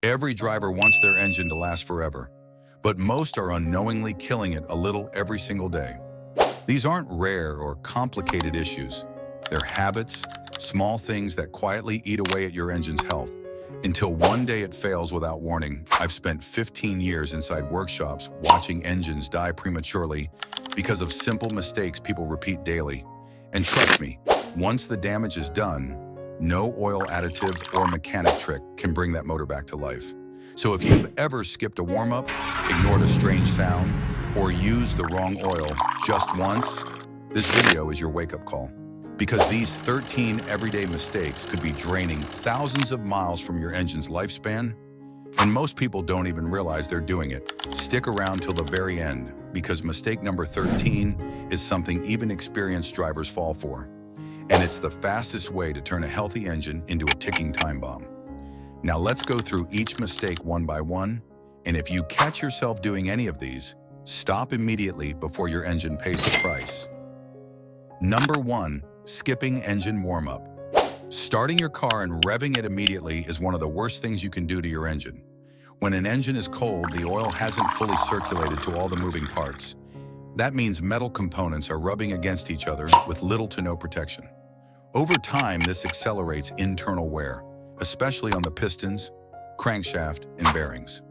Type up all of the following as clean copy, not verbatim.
Every driver wants their engine to last forever, but most are unknowingly killing it a little every single day. These aren't rare or complicated issues. They're habits, small things that quietly eat away at your engine's health, until one day it fails without warning. I've spent 15 years inside workshops watching engines die prematurely because of simple mistakes people repeat daily. And trust me, once the damage is done, no oil additive or mechanic trick can bring that motor back to life. So if you've ever skipped a warm-up, ignored a strange sound, or used the wrong oil just once, this video is your wake-up call. Because these 13 everyday mistakes could be draining thousands of miles from your engine's lifespan, and most people don't even realize they're doing it. Stick around till the very end, because mistake number 13 is something even experienced drivers fall for. And it's the fastest way to turn a healthy engine into a ticking time bomb. Now let's go through each mistake one by one, and if you catch yourself doing any of these, stop immediately before your engine pays the price. Number 1. Skipping engine warm-up. Starting your car and revving it immediately is one of the worst things you can do to your engine. When an engine is cold, the oil hasn't fully circulated to all the moving parts. That means metal components are rubbing against each other with little to no protection. Over time, this accelerates internal wear, especially on the pistons, crankshaft, and bearings.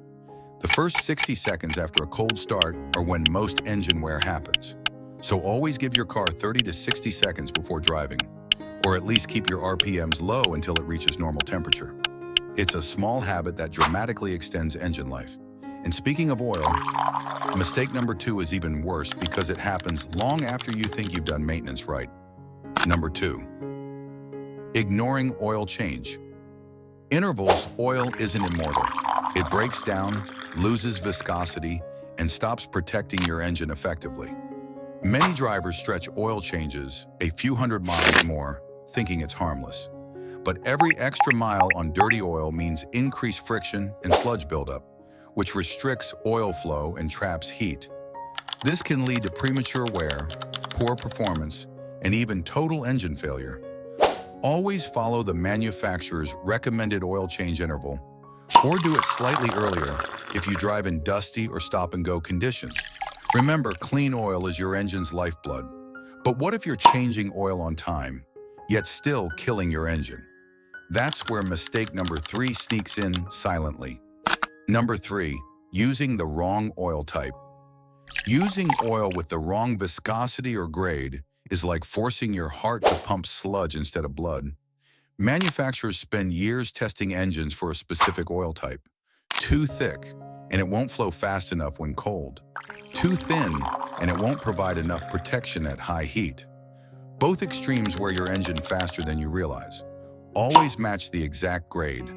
The first 60 seconds after a cold start are when most engine wear happens. So always give your car 30 to 60 seconds before driving, or at least keep your RPMs low until it reaches normal temperature. It's a small habit that dramatically extends engine life. And speaking of oil, mistake number 2 is even worse because it happens long after you think you've done maintenance right. Number 2. Ignoring oil change. Intervals, oil isn't immortal. It breaks down, loses viscosity, and stops protecting your engine effectively. Many drivers stretch oil changes a few hundred miles more, thinking it's harmless. But every extra mile on dirty oil means increased friction and sludge buildup, which restricts oil flow and traps heat. This can lead to premature wear, poor performance, and even total engine failure. Always follow the manufacturer's recommended oil change interval, or do it slightly earlier if you drive in dusty or stop-and-go conditions. Remember, clean oil is your engine's lifeblood. But what if you're changing oil on time, yet still killing your engine? That's where mistake number 3 sneaks in silently. Number 3, using the wrong oil type. Using oil with the wrong viscosity or grade is like forcing your heart to pump sludge instead of blood. Manufacturers spend years testing engines for a specific oil type. Too thick, and it won't flow fast enough when cold. Too thin, and it won't provide enough protection at high heat. Both extremes wear your engine faster than you realize. Always match the exact grade,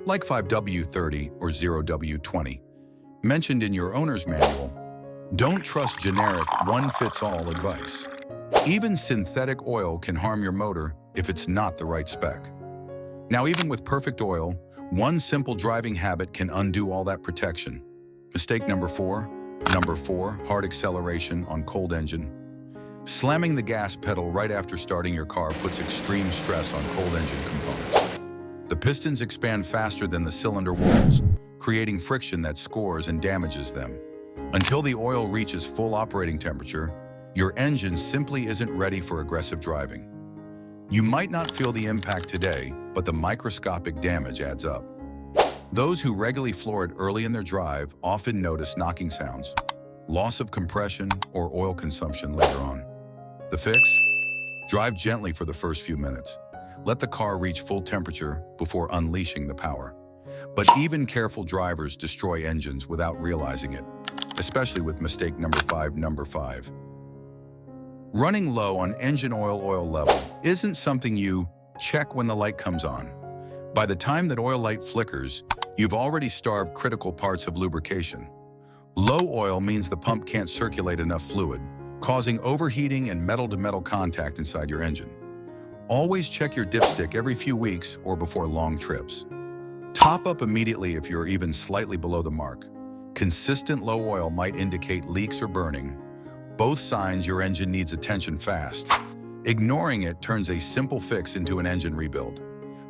like 5W30 or 0W20, mentioned in your owner's manual. Don't trust generic one-fits-all advice. Even synthetic oil can harm your motor if it's not the right spec. Now, even with perfect oil, one simple driving habit can undo all that protection. Mistake number 4. Number 4, hard acceleration on cold engine. Slamming the gas pedal right after starting your car puts extreme stress on cold engine components. The pistons expand faster than the cylinder walls, creating friction that scores and damages them. Until the oil reaches full operating temperature, your engine simply isn't ready for aggressive driving. You might not feel the impact today, but the microscopic damage adds up. Those who regularly floor it early in their drive often notice knocking sounds, loss of compression, or oil consumption later on. The fix? Drive gently for the first few minutes. Let the car reach full temperature before unleashing the power. But even careful drivers destroy engines without realizing it, especially with mistake number 5. Number 5. Running low on engine oil level isn't something you check when the light comes on. By the time that oil light flickers, you've already starved critical parts of lubrication. Low oil means the pump can't circulate enough fluid, causing overheating and metal-to-metal contact inside your engine. Always check your dipstick every few weeks or before long trips. Top up immediately if you're even slightly below the mark. Consistent low oil might indicate leaks or burning, both signs your engine needs attention fast. Ignoring it turns a simple fix into an engine rebuild.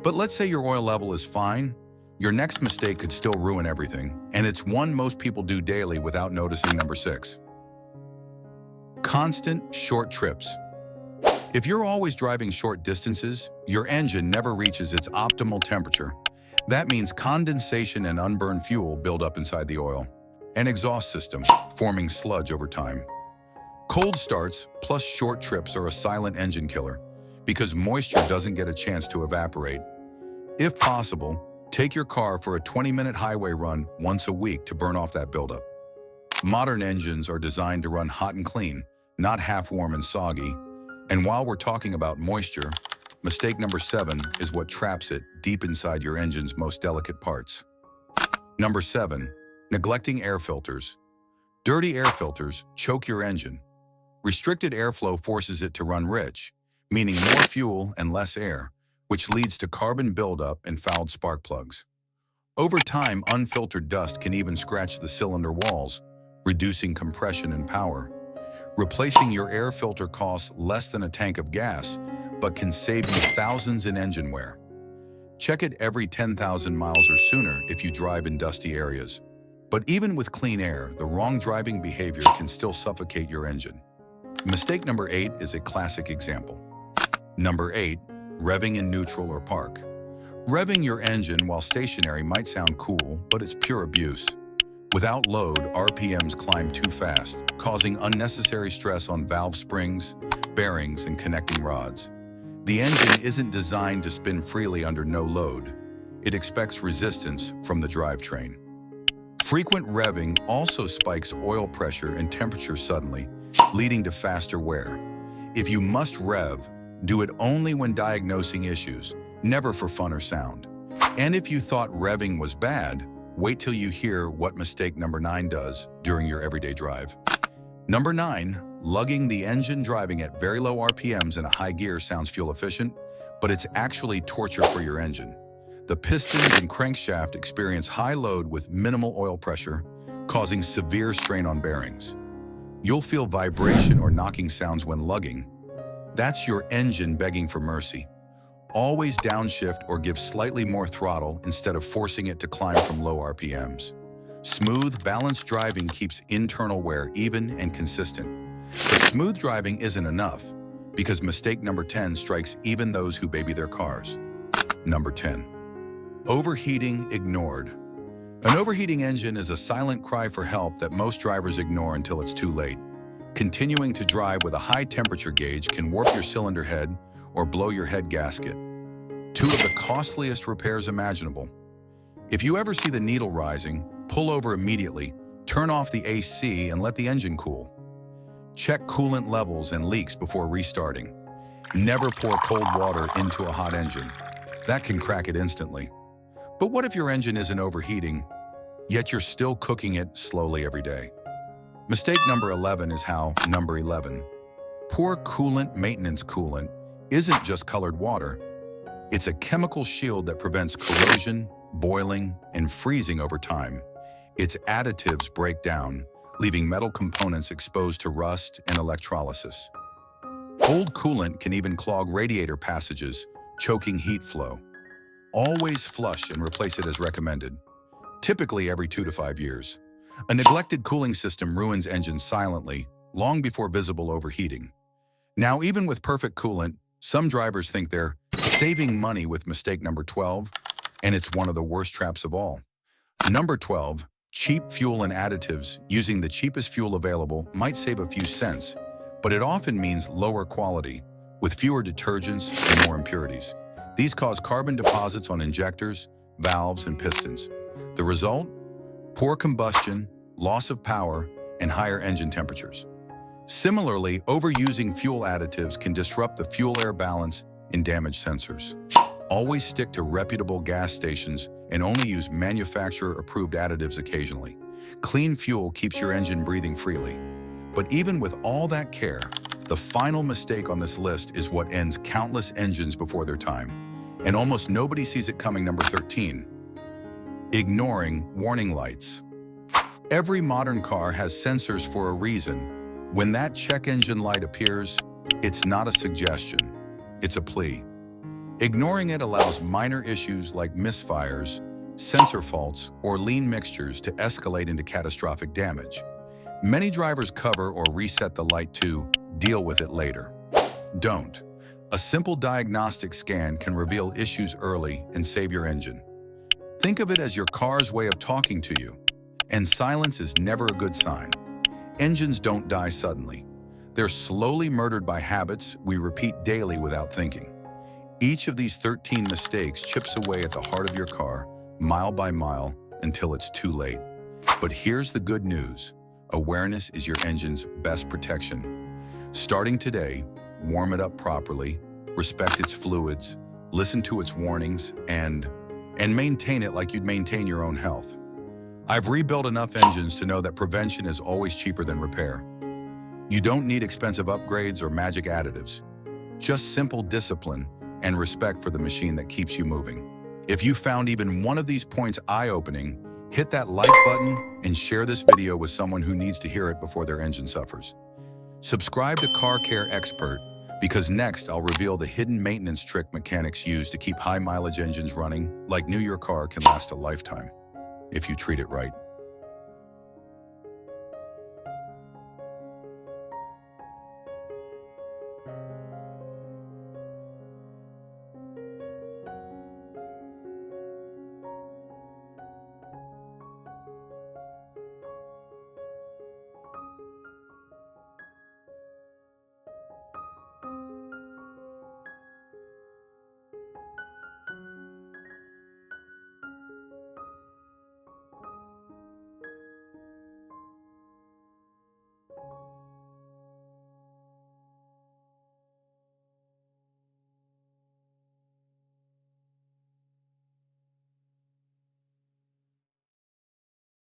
But let's say your oil level is fine, Your next mistake could still ruin everything, and it's one most people do daily without noticing. Number 6. Constant short trips. If you're always driving short distances, your engine never reaches its optimal temperature. That means condensation and unburned fuel build up inside the oil and exhaust system, forming sludge over time. Cold starts plus short trips are a silent engine killer because moisture doesn't get a chance to evaporate. If possible, take your car for a 20-minute highway run once a week to burn off that buildup. Modern engines are designed to run hot and clean, not half-warm and soggy. And while we're talking about moisture, mistake number 7 is what traps it deep inside your engine's most delicate parts. Number 7. Neglecting air filters. Dirty air filters choke your engine. Restricted airflow forces it to run rich, meaning more fuel and less air, which leads to carbon buildup and fouled spark plugs. Over time, unfiltered dust can even scratch the cylinder walls, reducing compression and power. Replacing your air filter costs less than a tank of gas, but can save you thousands in engine wear. Check it every 10,000 miles or sooner if you drive in dusty areas. But even with clean air, the wrong driving behavior can still suffocate your engine. Mistake number 8 is a classic example. Number 8, revving in neutral or park. Revving your engine while stationary might sound cool, but it's pure abuse. Without load, RPMs climb too fast, causing unnecessary stress on valve springs, bearings, and connecting rods. The engine isn't designed to spin freely under no load. It expects resistance from the drivetrain. Frequent revving also spikes oil pressure and temperature suddenly, leading to faster wear. If you must rev, do it only when diagnosing issues, never for fun or sound. And if you thought revving was bad, wait till you hear what mistake number 9 does during your everyday drive. Number 9, lugging the engine. Driving at very low RPMs in a high gear sounds fuel efficient, but it's actually torture for your engine. The pistons and crankshaft experience high load with minimal oil pressure, causing severe strain on bearings. You'll feel vibration or knocking sounds when lugging. That's your engine begging for mercy. Always downshift or give slightly more throttle instead of forcing it to climb from low RPMs. Smooth, balanced driving keeps internal wear even and consistent. But smooth driving isn't enough because mistake number 10 strikes even those who baby their cars. Number 10. Overheating ignored. An overheating engine is a silent cry for help that most drivers ignore until it's too late. Continuing to drive with a high temperature gauge can warp your cylinder head or blow your head gasket. 2 of the costliest repairs imaginable. If you ever see the needle rising, pull over immediately, turn off the AC and let the engine cool. Check coolant levels and leaks before restarting. Never pour cold water into a hot engine. That can crack it instantly. But what if your engine isn't overheating, yet you're still cooking it slowly every day? Mistake number 11 is how. Number 11. Poor coolant maintenance. Coolant isn't just colored water. It's a chemical shield that prevents corrosion, boiling, and freezing over time. Its additives break down, leaving metal components exposed to rust and electrolysis. Old coolant can even clog radiator passages, choking heat flow. Always flush and replace it as recommended, typically every 2 to 5 years. A neglected cooling system ruins engines silently, long before visible overheating. Now, even with perfect coolant, some drivers think they're saving money with mistake number 12, and it's one of the worst traps of all. Number 12, cheap fuel and additives. Using the cheapest fuel available might save a few cents, but it often means lower quality, with fewer detergents and more impurities. These cause carbon deposits on injectors, valves, and pistons. The result? Poor combustion, loss of power, and higher engine temperatures. Similarly, overusing fuel additives can disrupt the fuel-air balance and damage sensors. Always stick to reputable gas stations and only use manufacturer-approved additives occasionally. Clean fuel keeps your engine breathing freely. But even with all that care, the final mistake on this list is what ends countless engines before their time. And almost nobody sees it coming. Number 13. Ignoring warning lights. Every modern car has sensors for a reason. When that check engine light appears, it's not a suggestion, it's a plea. Ignoring it allows minor issues like misfires, sensor faults, or lean mixtures to escalate into catastrophic damage. Many drivers cover or reset the light to deal with it later. Don't. A simple diagnostic scan can reveal issues early and save your engine. Think of it as your car's way of talking to you. And silence is never a good sign. Engines don't die suddenly. They're slowly murdered by habits we repeat daily without thinking. Each of these 13 mistakes chips away at the heart of your car, mile by mile, until it's too late. But here's the good news. Awareness is your engine's best protection. Starting today, warm it up properly, respect its fluids, listen to its warnings, and maintain it like you'd maintain your own health. I've rebuilt enough engines to know that prevention is always cheaper than repair. You don't need expensive upgrades or magic additives. Just simple discipline and respect for the machine that keeps you moving. If you found even one of these points eye-opening, hit that like button and share this video with someone who needs to hear it before their engine suffers. Subscribe to Care Xpert, because next I'll reveal the hidden maintenance trick mechanics use to keep high-mileage engines running like new your car can last a lifetime if you treat it right.